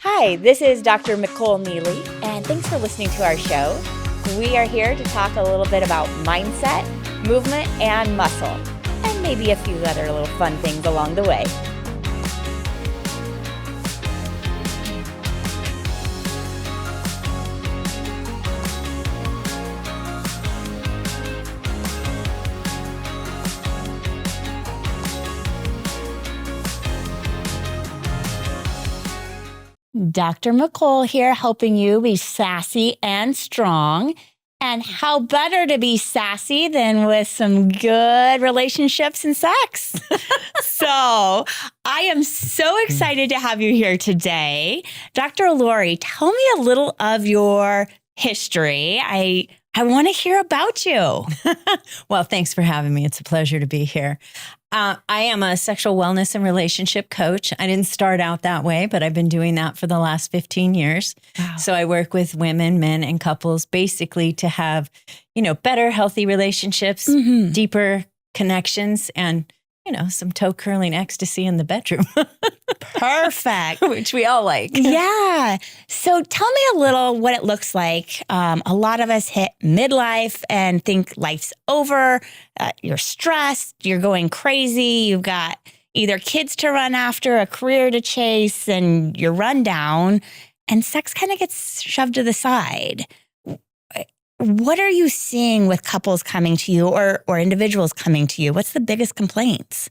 Hi, this is Dr. Micol Neely, and thanks for listening to our show. We are here to talk a little bit about mindset, movement, and muscle, and maybe a few other little fun things along the way. Dr. Micol here, helping you be sassy and strong. And how better to be sassy than with some good relationships and sex? So I am so excited to have you here today. Dr. Lori, tell me a little of your history. I want to hear about you. Well, thanks for having me. It's a pleasure to be here. I am a sexual wellness and relationship coach. I didn't start out that way, but I've been doing that for the last 15 years. Wow. So I work with women, men, and couples basically to have, better, healthy relationships, deeper connections, and, some toe curling ecstasy in the bedroom. Perfect. Which we all like. Yeah. So tell me a little what it looks like. A lot of us hit midlife and think life's over. You're stressed. You're going crazy. You've got either kids to run after, a career to chase, and you're run down. And sex kind of gets shoved to the side. What are you seeing with couples coming to you or individuals coming to you? What's the biggest complaints?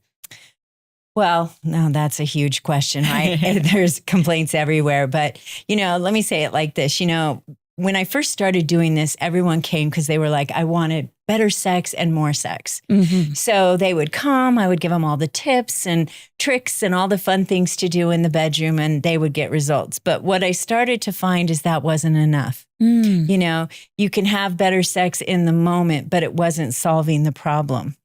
Well, no, that's a huge question, right? There's complaints everywhere. But, let me say it like this. When I first started doing this, everyone came because they were like, I wanted better sex and more sex. Mm-hmm. So they would come, I would give them all the tips and tricks and all the fun things to do in the bedroom, and they would get results. But what I started to find is that wasn't enough. You can have better sex in the moment, but it wasn't solving the problem.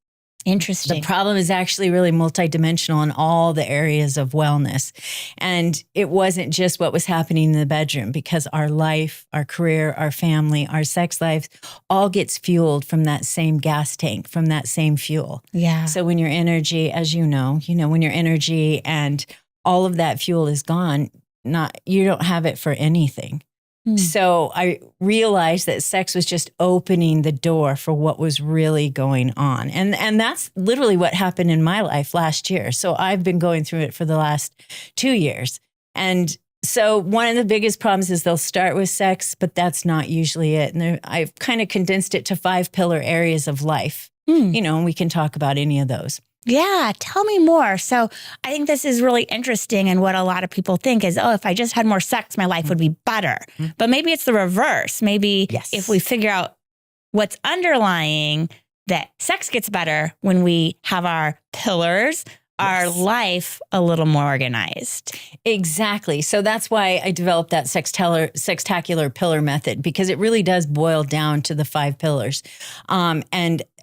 Interesting. The problem is actually really multidimensional in all the areas of wellness. And it wasn't just what was happening in the bedroom, because our life, our career, our family, our sex life all gets fueled from that same gas tank, from that same fuel. Yeah. So when your energy, as when your energy and all of that fuel is gone, you don't have it for anything. So I realized that sex was just opening the door for what was really going on. And that's literally what happened in my life last year. So I've been going through it for the last 2 years. And so one of the biggest problems is they'll start with sex, but that's not usually it. And I've kind of condensed it to 5 pillar areas of life, and we can talk about any of those. Yeah, tell me more. So I think this is really interesting. And what a lot of people think is, if I just had more sex, my life would be better. But maybe it's the reverse. Maybe if we figure out what's underlying, that sex gets better when we have our pillars, our life a little more organized. Exactly. So that's why I developed that sextacular pillar method, because it really does boil down to the 5 pillars.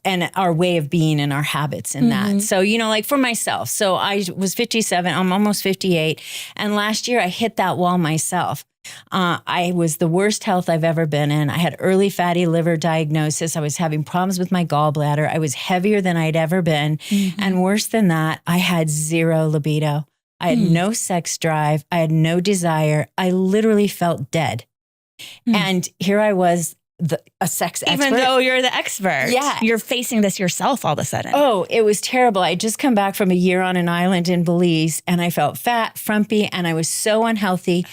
And our way of being and our habits in that. So, like for myself, so I was 57, I'm almost 58. And last year I hit that wall myself. I was the worst health I've ever been in. I had early fatty liver diagnosis. I was having problems with my gallbladder. I was heavier than I'd ever been. And worse than that, I had 0 libido. I had no sex drive. I had no desire. I literally felt dead. And here I was, a sex expert. Even though you're the expert. Yeah. You're facing this yourself all of a sudden. Oh, it was terrible. I had just come back from a year on an island in Belize, and I felt fat, frumpy, and I was so unhealthy.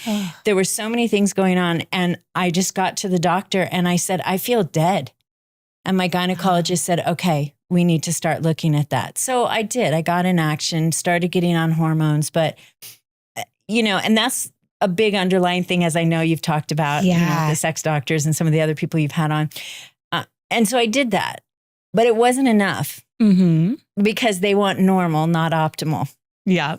There were so many things going on. And I just got to the doctor and I said, I feel dead. And my gynecologist said, okay, we need to start looking at that. So I did. I got in action, started getting on hormones, but, and that's a big underlying thing, as I know you've talked about, the sex doctors and some of the other people you've had on. And so I did that, but it wasn't enough because they want normal, not optimal. Yeah.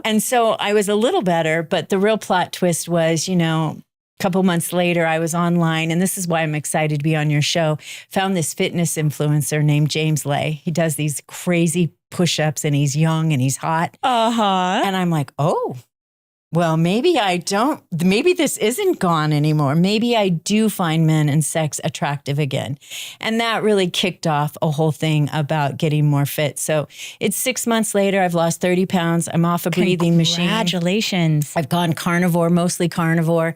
And so I was a little better, but the real plot twist was, a couple months later, I was online, and this is why I'm excited to be on your show, found this fitness influencer named James Lay. He does these crazy push-ups, and he's young and he's hot. And I'm like, oh, well, maybe I don't, maybe this isn't gone anymore. Maybe I do find men and sex attractive again. And that really kicked off a whole thing about getting more fit. So it's 6 months later. I've lost 30 pounds. I'm off a breathing machine. Congratulations. I've gone carnivore, mostly carnivore,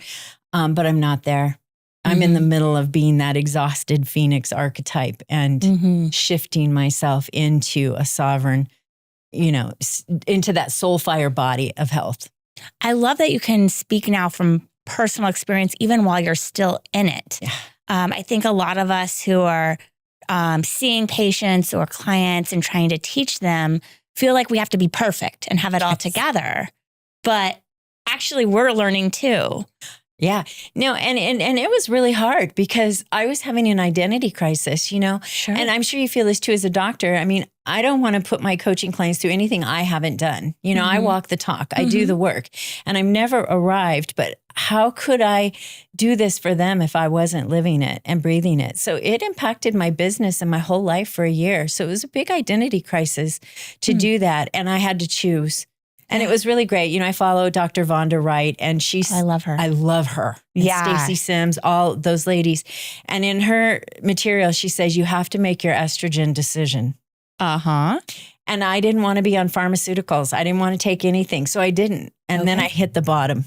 but I'm not there. I'm in the middle of being that exhausted Phoenix archetype and shifting myself into a sovereign, into that soul fire body of health. I love that you can speak now from personal experience, even while you're still in it. Yeah. I think a lot of us who are seeing patients or clients and trying to teach them feel like we have to be perfect and have it all together. But actually, we're learning too. Yeah. No, and it was really hard because I was having an identity crisis, Sure. and I'm sure you feel this too as a doctor. I mean, I don't want to put my coaching clients through anything I haven't done. I walk the talk, I do the work, and I've never arrived, but how could I do this for them if I wasn't living it and breathing it? So it impacted my business and my whole life for a year. So it was a big identity crisis to do that. And I had to choose. And it was really great. I follow Dr. Vonda Wright, and I love her. I love her. And Yeah. Stacey Sims, all those ladies. And in her material, she says, you have to make your estrogen decision. Uh-huh. And I didn't want to be on pharmaceuticals. I didn't want to take anything. So I didn't. And then I hit the bottom.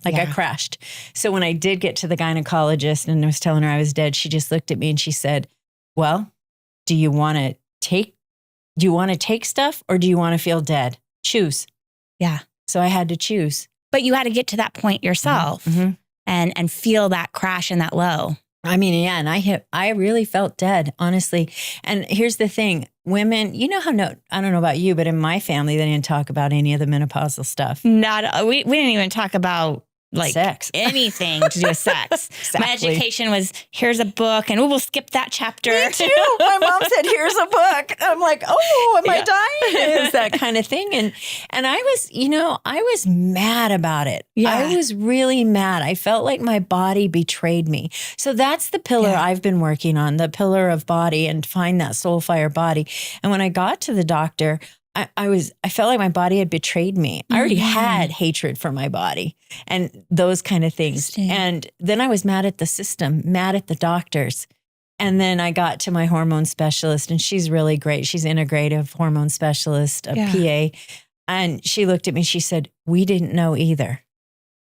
I crashed. So when I did get to the gynecologist and I was telling her I was dead, she just looked at me and she said, well, do you want to take stuff or do you want to feel dead? Choose. Yeah. So I had to choose. But you had to get to that point yourself and feel that crash and that low. I mean, yeah, and I really felt dead, honestly. And here's the thing, women, I don't know about you, but in my family, they didn't talk about any of the menopausal stuff. We didn't even talk about sex, anything to do with sex. Exactly. My education was, here's a book, and we'll skip that chapter. Me too. My mom said, here's a book. I'm like, oh, am I dying? Is that kind of thing. And I was mad about it. Yeah. I was really mad. I felt like my body betrayed me. So that's the pillar I've been working on, the pillar of body, and find that soul fire body. And when I got to the doctor, I felt like my body had betrayed me. I already had hatred for my body and those kind of things. And then I was mad at the system, mad at the doctors. And then I got to my hormone specialist, and she's really great. She's integrative hormone specialist, a PA. And she looked at me, she said, we didn't know either.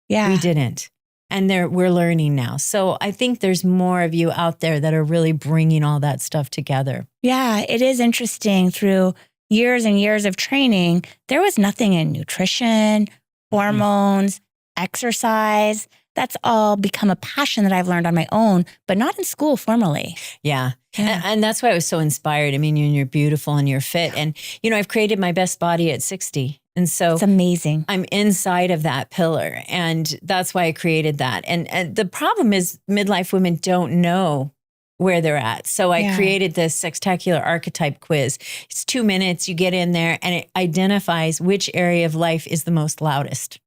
Yeah. We didn't. And we're learning now. So I think there's more of you out there that are really bringing all that stuff together. Yeah, it is interesting. Through years and years of training, there was nothing in nutrition, hormones, exercise. That's all become a passion that I've learned on my own, but not in school formally. Yeah. And that's why I was so inspired. I mean, you're beautiful and you're fit. And, I've created my best body at 60. And so it's amazing. I'm inside of that pillar. And that's why I created that. And the problem is midlife women don't know where they're at. So I created this sextacular archetype quiz. It's 2 minutes. You get in there and it identifies which area of life is the most loudest.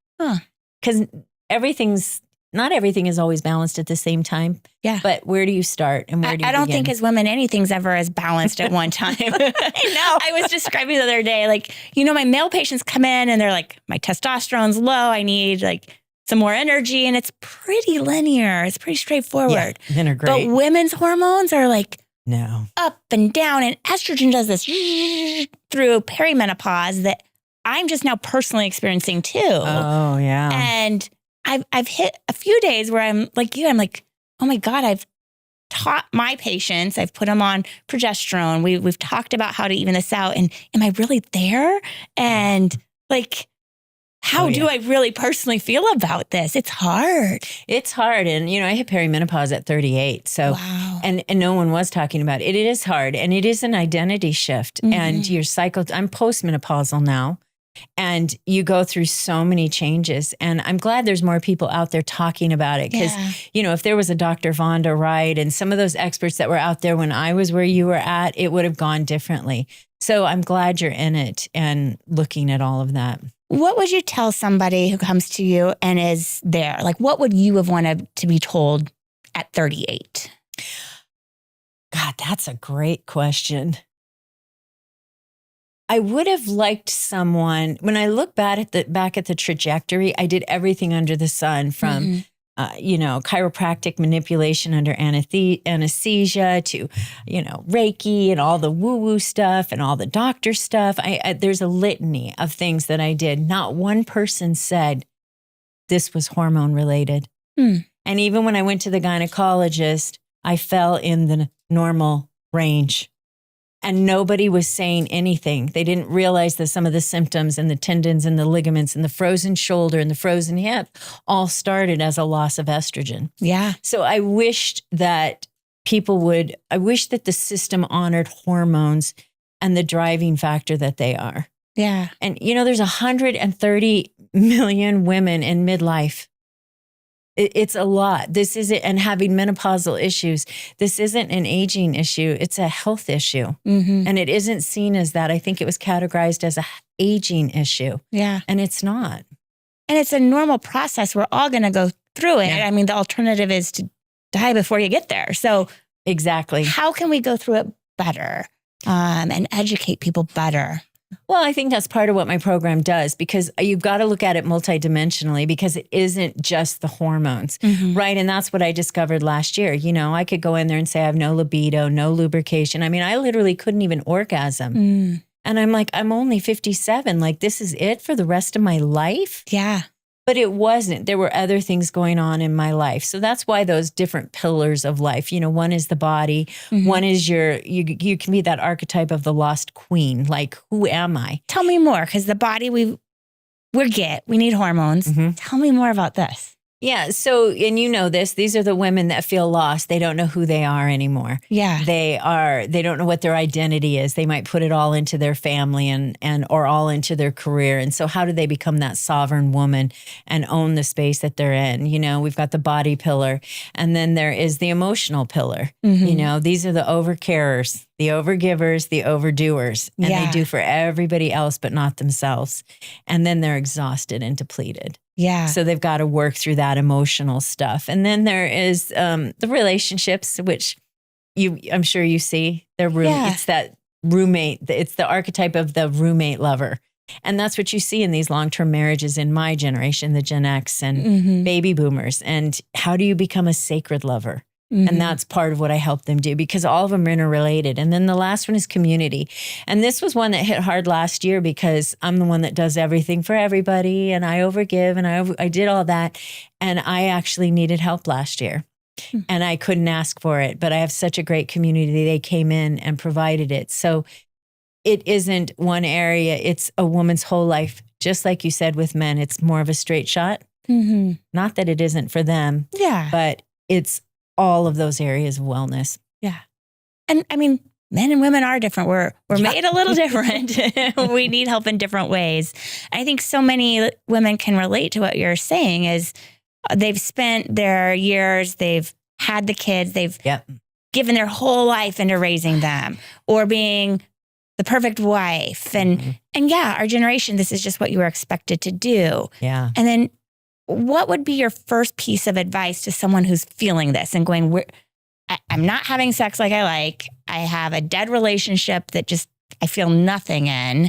Because not everything is always balanced at the same time. Yeah. But where do you start and where do you I don't begin? think as women, anything's ever as balanced at one time. I know. I was describing the other day, my male patients come in and they're like, my testosterone's low. I need some more energy. And it's pretty linear. It's pretty straightforward. Yeah, men are great. But women's hormones are no, up and down. And estrogen does this through perimenopause that I'm just now personally experiencing too. Oh, yeah. And I've hit a few days where I'm like you. I'm like, oh my God, I've taught my patients. I've put them on progesterone. We've talked about how to even this out. And am I really there? And how do I really personally feel about this? It's hard. It's hard. And, I hit perimenopause at 38. So, wow. And no one was talking about it. It is hard. And it is an identity shift. And your cycle, I'm postmenopausal now. And you go through so many changes. And I'm glad there's more people out there talking about it. Because, if there was a Dr. Vonda Wright and some of those experts that were out there when I was where you were at, it would have gone differently. So I'm glad you're in it and looking at all of that. What would you tell somebody who comes to you and is there? What would you have wanted to be told at 38? God, that's a great question. I would have liked someone, when I look back at the trajectory, I did everything under the sun from, chiropractic manipulation under anesthesia to, Reiki and all the woo-woo stuff and all the doctor stuff. There's a litany of things that I did. Not one person said this was hormone related. And even when I went to the gynecologist, I fell in the normal range. And nobody was saying anything. They didn't realize that some of the symptoms and the tendons and the ligaments and the frozen shoulder and the frozen hip all started as a loss of estrogen. Yeah. So I wished that I wish that the system honored hormones and the driving factor that they are. Yeah. And, there's 130 million women in midlife. It's a lot. This isn't, and having menopausal issues, this isn't an aging issue. It's a health issue. And it isn't seen as that. I think it was categorized as a aging issue. Yeah. And it's not. And it's a normal process. We're all going to go through it. Yeah. I mean, the alternative is to die before you get there. So exactly. How can we go through it better and educate people better? Well, I think that's part of what my program does, because you've got to look at it multidimensionally, because it isn't just the hormones, right? And that's what I discovered last year. I could go in there and say I have no libido, no lubrication. I mean, I literally couldn't even orgasm. And I'm like, I'm only 57. Like, this is it for the rest of my life? Yeah. But it wasn't. There were other things going on in my life. So that's why those different pillars of life, one is the body. One is you can be that archetype of the lost queen. Like, who am I? Tell me more, because the body we need hormones. Tell me more about this. Yeah. So, and these are the women that feel lost. They don't know who they are anymore. Yeah. They don't know what their identity is. They might put it all into their family or all into their career. And so how do they become that sovereign woman and own the space that they're in? We've got the body pillar, and then there is the emotional pillar. These are the overcarers, the overgivers, the overdoers, and they do for everybody else, but not themselves. And then they're exhausted and depleted. Yeah. So they've got to work through that emotional stuff. And then there is the relationships, which I'm sure you see. It's that roommate. It's the archetype of the roommate lover. And that's what you see in these long-term marriages in my generation, the Gen X and baby boomers. And how do you become a sacred lover? And that's part of what I help them do, because all of them are interrelated. And then the last one is community. And this was one that hit hard last year, because I'm the one that does everything for everybody, and I overgive, and I did all that. And I actually needed help last year, and I couldn't ask for it. But I have such a great community. They came in and provided it. So it isn't one area. It's a woman's whole life. Just like you said with men, it's more of a straight shot. Not that it isn't for them. Yeah. But it's all of those areas of wellness. Yeah. And I mean, men and women are different. We're made a little different. We need help in different ways. I think so many women can relate to what you're saying is they've spent their years, they've had the kids, they've given their whole life into raising them or being the perfect wife. And our generation, this is just what you were expected to do. Yeah. And then what would be your first piece of advice to someone who's feeling this and going, I'm not having sex like I like. I have a dead relationship that just I feel nothing in,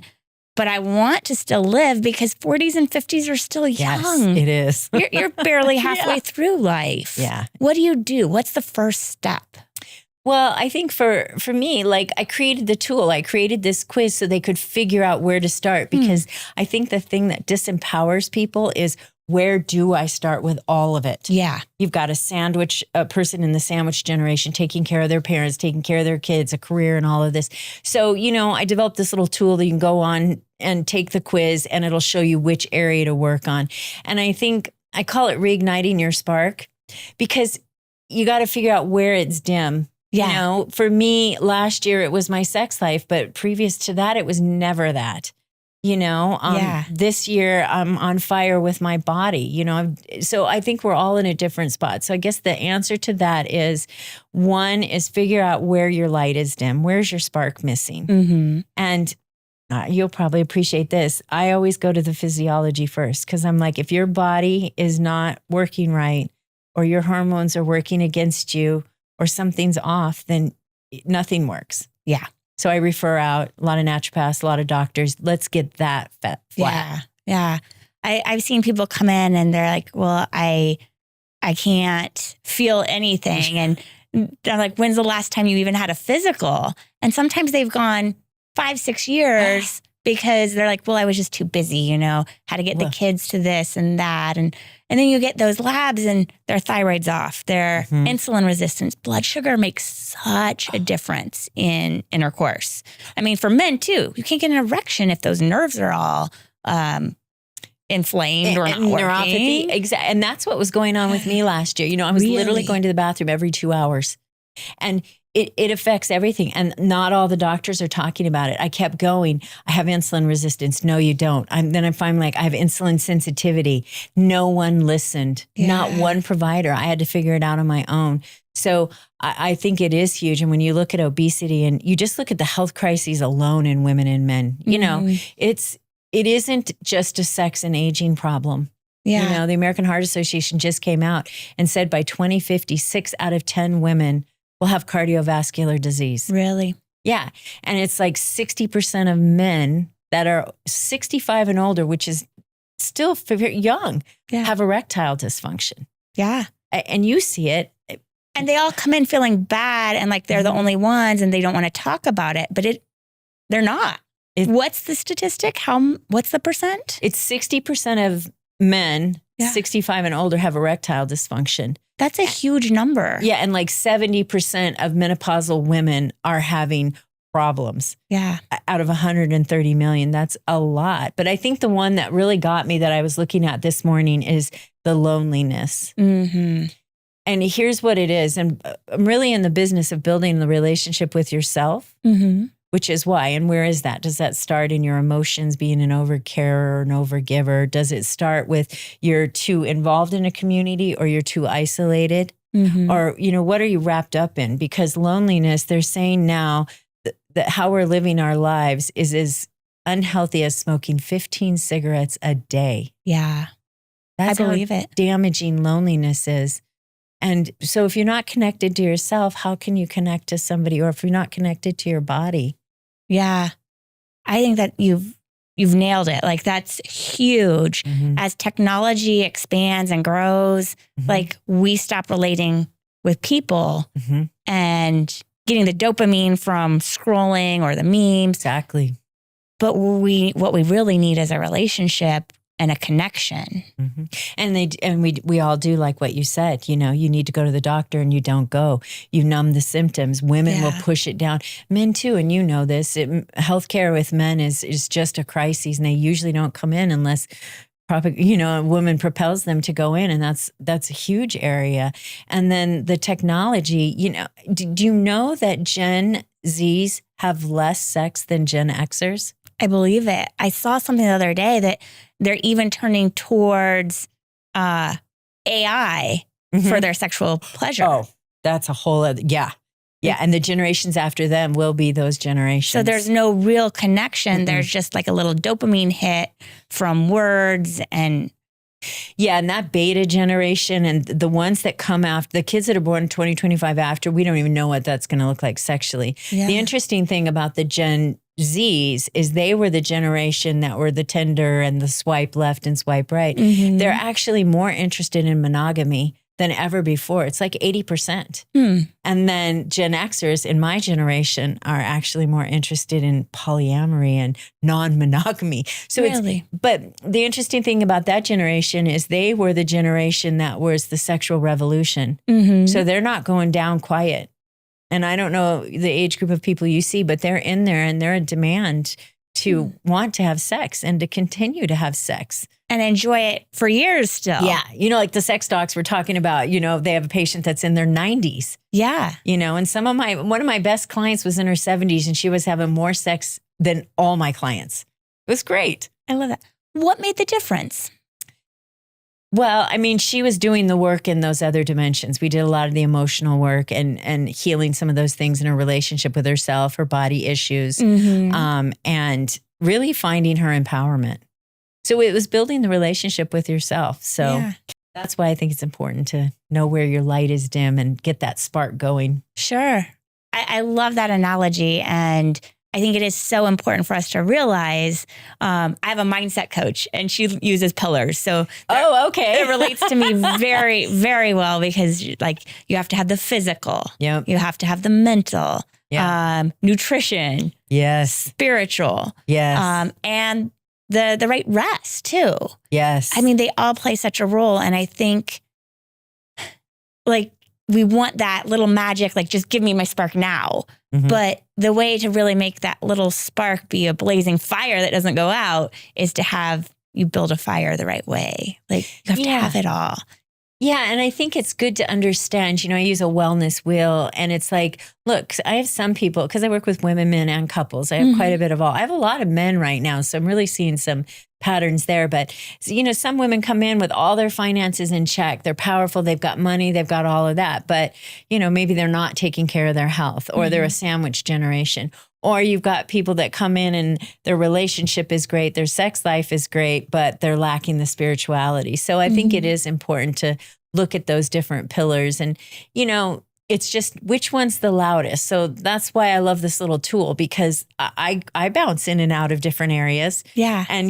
but I want to still live, because 40s and 50s are still young. Yes, it is. You're barely halfway through life. Yeah. What do you do? What's the first step? Well, I think for me, like, I created the tool. I created this quiz so they could figure out where to start, because I think the thing that disempowers people is, where do I start with all of it? Yeah. You've got a person in the sandwich generation taking care of their parents, taking care of their kids, a career, and all of this. So, I developed this little tool that you can go on and take the quiz, and it'll show you which area to work on. And I think I call it reigniting your spark, because you got to figure out where it's dim. Yeah. For me, last year, it was my sex life, but previous to that, it was never that. This year I'm on fire with my body, so I think we're all in a different spot. So I guess the answer to that is, one is figure out where your light is dim. Where's your spark missing? And you'll probably appreciate this. I always go to the physiology first, because I'm like, if your body is not working right, or your hormones are working against you, or something's off, then nothing works. Yeah. So I refer out a lot of naturopaths, a lot of doctors. Let's get that fat flat. Yeah. I've seen people come in and they're like, well, I can't feel anything. And they're like, when's the last time you even had a physical? And sometimes they've gone 5-6 years because they're like, well, I was just too busy, had to get the kids to this and that. And then you get those labs and their thyroid's off, their insulin resistance, blood sugar makes such a difference in intercourse. I mean, for men too, you can't get an erection if those nerves are all inflamed or not working. Exactly. And that's what was going on with me last year. I was literally going to the bathroom every 2 hours, and it affects everything. And not all the doctors are talking about it. I kept going. I have insulin resistance. No, you don't. Then I'm finally like, I have insulin sensitivity. No one listened. Not one provider. I had to figure it out on my own. So I think it is huge. And when you look at obesity and you just look at the health crises alone in women and men, it isn't just a sex and aging problem. The American Heart Association just came out and said by 2050, 6 out of 10 women will have cardiovascular disease. Really? Yeah. And it's like 60% of men that are 65 and older, which is still very young, have erectile dysfunction. Yeah. And you see it. And they all come in feeling bad and like they're the only ones and they don't want to talk about it, but they're not. What's the statistic? What's the percent? It's 60% of men, 65 and older, have erectile dysfunction. That's a huge number. Yeah. And like 70% of menopausal women are having problems. Yeah. Out of 130 million. That's a lot. But I think the one that really got me that I was looking at this morning is the loneliness. Mm-hmm. And here's what it is. And I'm really in the business of building the relationship with yourself. Mm-hmm. Which is why. And where is that? Does that start in your emotions, being an overcarer or an overgiver? Does it start with you're too involved in a community or you're too isolated? Mm-hmm. Or, what are you wrapped up in? Because loneliness, they're saying now that how we're living our lives is as unhealthy as smoking 15 cigarettes a day. Yeah. That's I believe how it. Damaging loneliness is. And so if you're not connected to yourself, how can you connect to somebody? Or if you're not connected to your body? Yeah. I think that you've nailed it. Like that's huge. Mm-hmm. As technology expands and grows, like we stop relating with people and getting the dopamine from scrolling or the memes. Exactly. But what we really need is a relationship and a connection. Mm-hmm. And we all do like what you said, you need to go to the doctor and you don't go. You numb the symptoms. Women will push it down. Men too, and this. Healthcare with men is just a crisis, and they usually don't come in unless a woman propels them to go in, and that's a huge area. And then the technology, do you know that Gen Zs have less sex than Gen Xers? I believe it. I saw something the other day that they're even turning towards AI for their sexual pleasure. Oh, that's a whole other, yeah. And the generations after them will be those generations. So there's no real connection. There's just like a little dopamine hit from words and... Yeah, and that beta generation and the ones that come after, the kids that are born 2025 after, we don't even know what that's going to look like sexually. Yeah. The interesting thing about the Gen Zs is they were the generation that were the Tinder and the swipe left and swipe right. Mm-hmm. They're actually more interested in monogamy than ever before. It's like 80%. And then Gen Xers in my generation are actually more interested in polyamory and non-monogamy. So but the interesting thing about that generation is they were the generation that was the sexual revolution. Mm-hmm. So they're not going down quiet. And I don't know the age group of people you see, but they're in there and they're in demand to want to have sex and to continue to have sex. And enjoy it for years still. Yeah. Like the sex docs we're talking about, they have a patient that's in their 90s. Yeah. And one of my best clients was in her 70s and she was having more sex than all my clients. It was great. I love that. What made the difference? Well, I mean, she was doing the work in those other dimensions. We did a lot of the emotional work and healing some of those things in her relationship with herself, her body issues, and really finding her empowerment. So it was building the relationship with yourself. So that's why I think it's important to know where your light is dim and get that spark going. Sure. I love that analogy. And I think it is so important for us to realize. I have a mindset coach, and she uses pillars. So okay. it relates to me very, very well, because like you have to have the physical, Yep. you have to have the mental, nutrition, Yes, spiritual, yes, and the right rest too. yes. I mean, they all play such a role, and I think like we want that little magic, like just give me my spark now. Mhm. But the way to really make that little spark be a blazing fire that doesn't go out is to have you build a fire the right way. Like you have to have it all. Yeah. And I think it's good to understand, I use a wellness wheel, and it's like, look, I have some people, because I work with women, men, and couples. I have quite a bit of all. I have a lot of men right now. So I'm really seeing some patterns there. But, some women come in with all their finances in check. They're powerful. They've got money. They've got all of that. But, maybe they're not taking care of their health, or they're a sandwich generation. Or you've got people that come in and their relationship is great, their sex life is great, but they're lacking the spirituality. So I think it is important to look at those different pillars. And, it's just which one's the loudest. So that's why I love this little tool, because I bounce in and out of different areas. Yeah. And,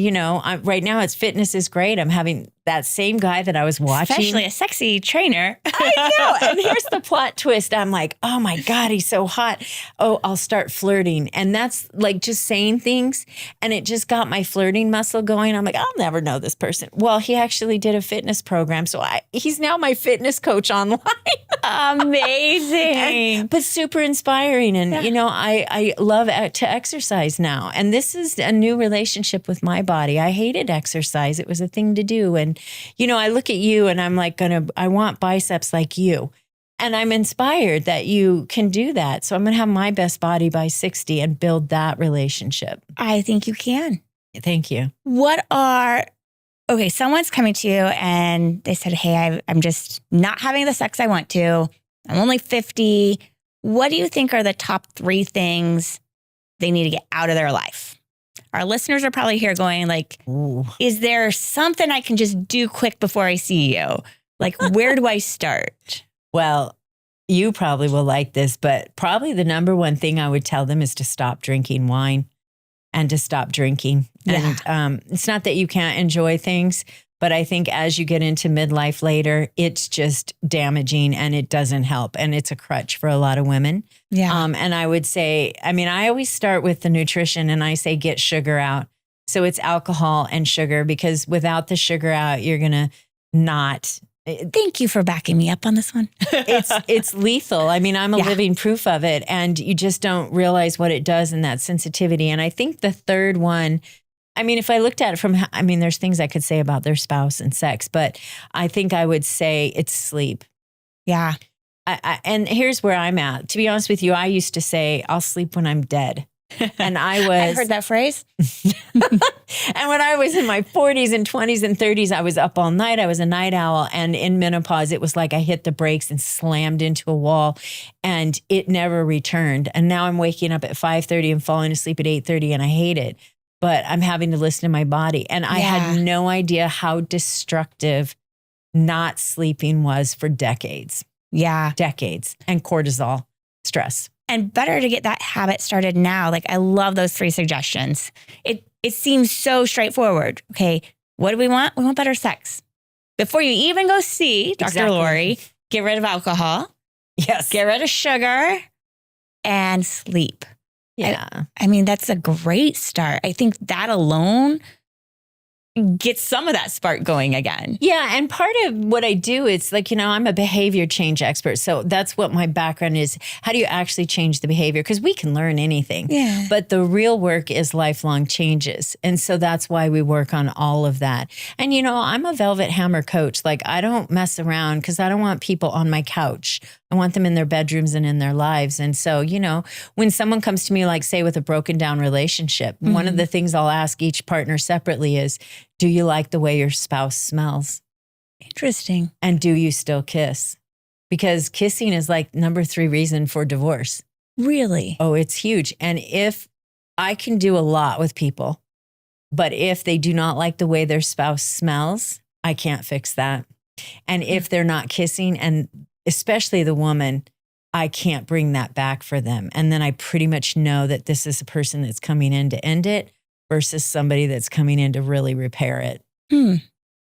right now it's fitness is great. I'm having that same guy that I was watching. Especially a sexy trainer. I know. And here's the plot twist. I'm like, oh my God, he's so hot. Oh, I'll start flirting. And that's like just saying things. And it just got my flirting muscle going. I'm like, I'll never know this person. Well, he actually did a fitness program. So he's now my fitness coach online. Amazing. But super inspiring. And, I love to exercise now. And this is a new relationship with my body. I hated exercise. It was a thing to do. And, I look at you and I'm like, I want biceps like you. And I'm inspired that you can do that. So I'm going to have my best body by 60 and build that relationship. I think you can. Thank you. Someone's coming to you and they said, hey, I'm just not having the sex I want to. I'm only 50. What do you think are the top 3 things they need to get out of their life? Our listeners are probably here going like, ooh, is there something I can just do quick before I see you? Like, where do I start? Well, you probably will like this, but probably the number one thing I would tell them is to stop drinking wine and to stop drinking. Yeah. And it's not that you can't enjoy things, but I think as you get into midlife later, it's just damaging and it doesn't help. And it's a crutch for a lot of women. Yeah. And I would say, I always start with the nutrition and I say, get sugar out. So it's alcohol and sugar, because without the sugar out, you're going to not. Thank you for backing me up on this one. It's lethal. I'm a living proof of it. And you just don't realize what it does in that sensitivity. And I think the third one, if I looked at it from, there's things I could say about their spouse and sex, but I think I would say it's sleep. Yeah. And here's where I'm at. To be honest with you, I used to say, I'll sleep when I'm dead. And I've heard that phrase. And when I was in my 40s and 20s and 30s, I was up all night. I was a night owl. And in menopause, it was like I hit the brakes and slammed into a wall, and it never returned. And now I'm waking up at 5:30 and falling asleep at 8:30, and I hate it. But I'm having to listen to my body. And I had no idea how destructive not sleeping was for decades. Yeah. Decades. And cortisol, stress. And better to get that habit started now. Like, I love those 3 suggestions. It seems so straightforward. Okay, what do we want? We want better sex. Before you even go see Dr. Lori, get rid of alcohol. Yes. Get rid of sugar and sleep. Yeah. That's a great start. I think that alone gets some of that spark going again. Yeah. And part of what I do, it's like, I'm a behavior change expert. So that's what my background is. How do you actually change the behavior? Because we can learn anything. Yeah. But the real work is lifelong changes. And so that's why we work on all of that. And, I'm a velvet hammer coach. Like, I don't mess around because I don't want people on my couch. I want them in their bedrooms and in their lives. And so, when someone comes to me, like say with a broken down relationship, one of the things I'll ask each partner separately is, do you like the way your spouse smells? Interesting. And do you still kiss? Because kissing is like number 3 reason for divorce. Really? Oh, it's huge. And if I can do a lot with people, but if they do not like the way their spouse smells, I can't fix that. And if they're not kissing, and especially the woman, I can't bring that back for them. And then I pretty much know that this is a person that's coming in to end it versus somebody that's coming in to really repair it.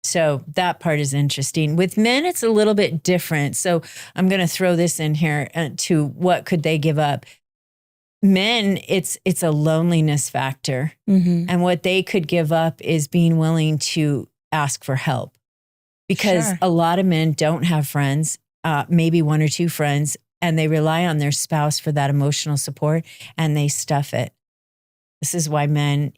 So that part is interesting. With men, it's a little bit different. So I'm going to throw this in here to what could they give up? Men, it's a loneliness factor. And what they could give up is being willing to ask for help. Because a lot of men don't have friends, maybe one or two friends, and they rely on their spouse for that emotional support, and they stuff it. This is why men,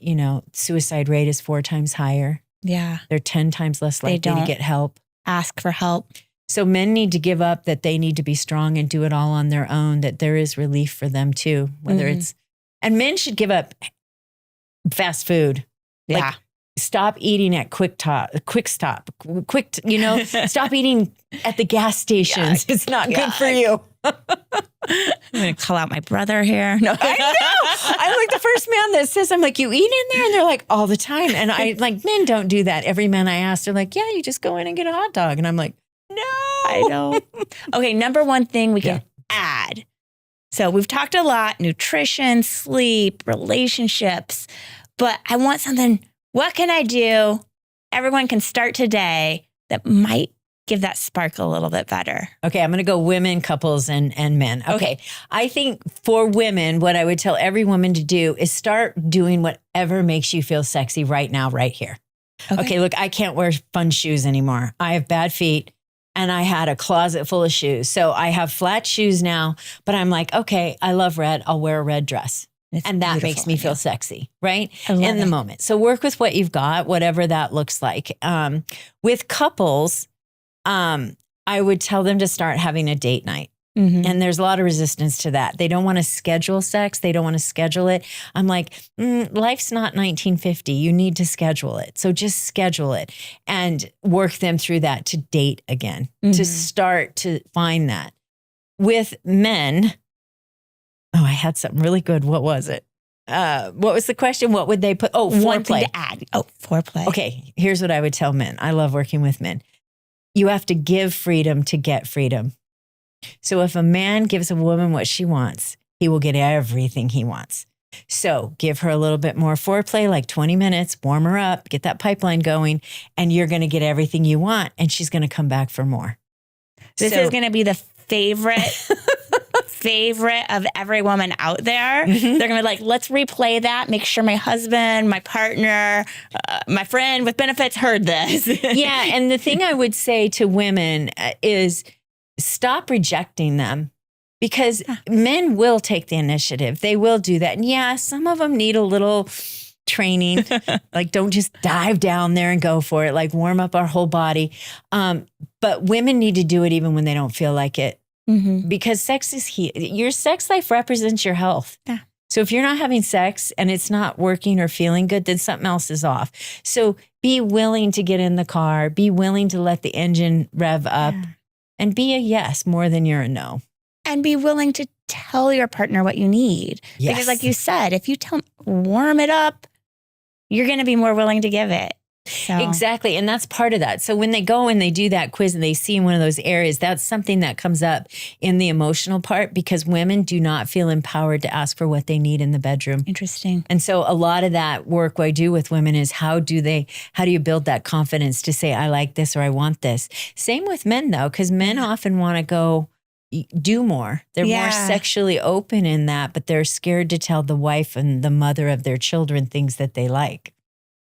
suicide rate is 4 times higher. Yeah. They're 10 times less likely to get help. Ask for help. So men need to give up that they need to be strong and do it all on their own, that there is relief for them too, whether it's, and men should give up fast food. Yeah. Like, stop eating at stop eating at the gas stations. It's not good for you. I'm going to call out my brother here. No, I know. I'm like the first man that says, I'm like, you eat in there? And they're like, all the time. And I like, men don't do that. Every man I ask, they're like, yeah, you just go in and get a hot dog. And I'm like, no. I know. Okay, number one thing we can add. So we've talked a lot, nutrition, sleep, relationships, but I want something. What can I do? Everyone can start today that might give that spark a little bit better. Okay, I'm going to go women, couples, and men. Okay. I think for women, what I would tell every woman to do is start doing whatever makes you feel sexy right now, right here. Okay, look, I can't wear fun shoes anymore. I have bad feet and I had a closet full of shoes. So I have flat shoes now, but I'm like, okay, I love red. I'll wear a red dress. And that makes me feel sexy, right? In the moment. So work with what you've got, whatever that looks like. With couples, I would tell them to start having a date night. And there's a lot of resistance to that. They don't want to schedule sex. They don't want to schedule it. I'm like, life's not 1950. You need to schedule it. So just schedule it and work them through that to date again, to start to find that. With men, I had something really good. What was it? What was the question? What would they put? Oh, foreplay. One thing to add. Oh, foreplay. Okay, here's what I would tell men. I love working with men. You have to give freedom to get freedom. So if a man gives a woman what she wants, he will get everything he wants. So give her a little bit more foreplay, like 20 minutes, warm her up, get that pipeline going, and you're going to get everything you want, and she's going to come back for more. This is going to be the favorite of every woman out there. They're going to be like, let's replay that. Make sure my husband, my partner, my friend with benefits heard this. Yeah. And the thing I would say to women is stop rejecting them, because men will take the initiative. They will do that. And yeah, some of them need a little training. Like, don't just dive down there and go for it. Like, warm up our whole body. But women need to do it even when they don't feel like it. Because sex is your sex life represents your health. Yeah. So if you're not having sex and it's not working or feeling good, then something else is off. So be willing to get in the car, be willing to let the engine rev up, and be a yes more than you're a no. And be willing to tell your partner what you need. Yes. Because like you said, if you warm it up, you're going to be more willing to give it. So. Exactly. And that's part of that. So when they go and they do that quiz and they see in one of those areas, that's something that comes up in the emotional part, because women do not feel empowered to ask for what they need in the bedroom. Interesting. And so a lot of that work I do with women is how do you build that confidence to say, I like this or I want this. Same with men though, because men often want to go do more. They're more sexually open in that, but they're scared to tell the wife and the mother of their children things that they like.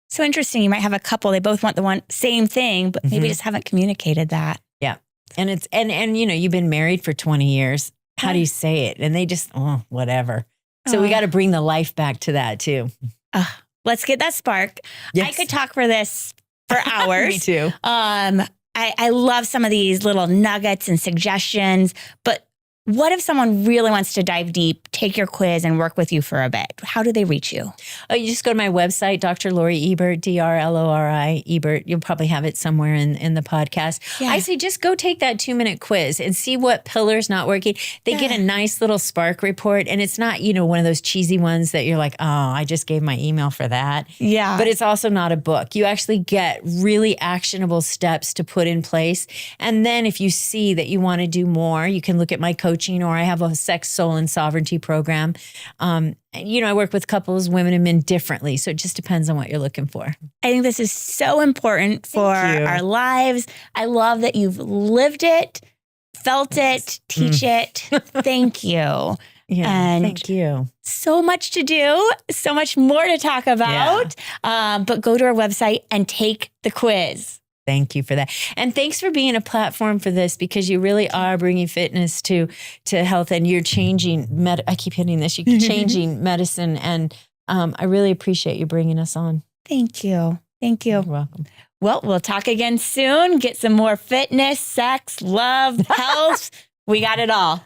So interesting. You might have a couple, they both want the same thing, but maybe just haven't communicated that. Yeah. And it's, and you've been married for 20 years. How do you say it? And they just, whatever. So we got to bring the life back to that too. Let's get that spark. Yes. I could talk for this for hours. Me too. I love some of these little nuggets and suggestions, but what if someone really wants to dive deep, take your quiz, and work with you for a bit? How do they reach you? Oh, you just go to my website, Dr. Lori Ebert, DrLori Ebert. You'll probably have it somewhere in the podcast. Yeah. I say just go take that 2-minute quiz and see what pillar's not working. They get a nice little spark report, and it's not, one of those cheesy ones that you're like, oh, I just gave my email for that. Yeah. But it's also not a book. You actually get really actionable steps to put in place. And then if you see that you want to do more, you can look at my coaching coaching, or I have a sex, soul, and sovereignty program. I work with couples, women and men differently. So it just depends on what you're looking for. I think this is so important for our lives. I love that you've lived it, felt it, teach it. Thank you. Yeah, and thank you. So much to do, so much more to talk about. But go to our website and take the quiz. Thank you for that. And thanks for being a platform for this, because you really are bringing fitness to health, and you're changing, I keep hitting this, you're changing medicine. And I really appreciate you bringing us on. Thank you. Thank you. You're welcome. Well, we'll talk again soon. Get some more fitness, sex, love, health. We got it all.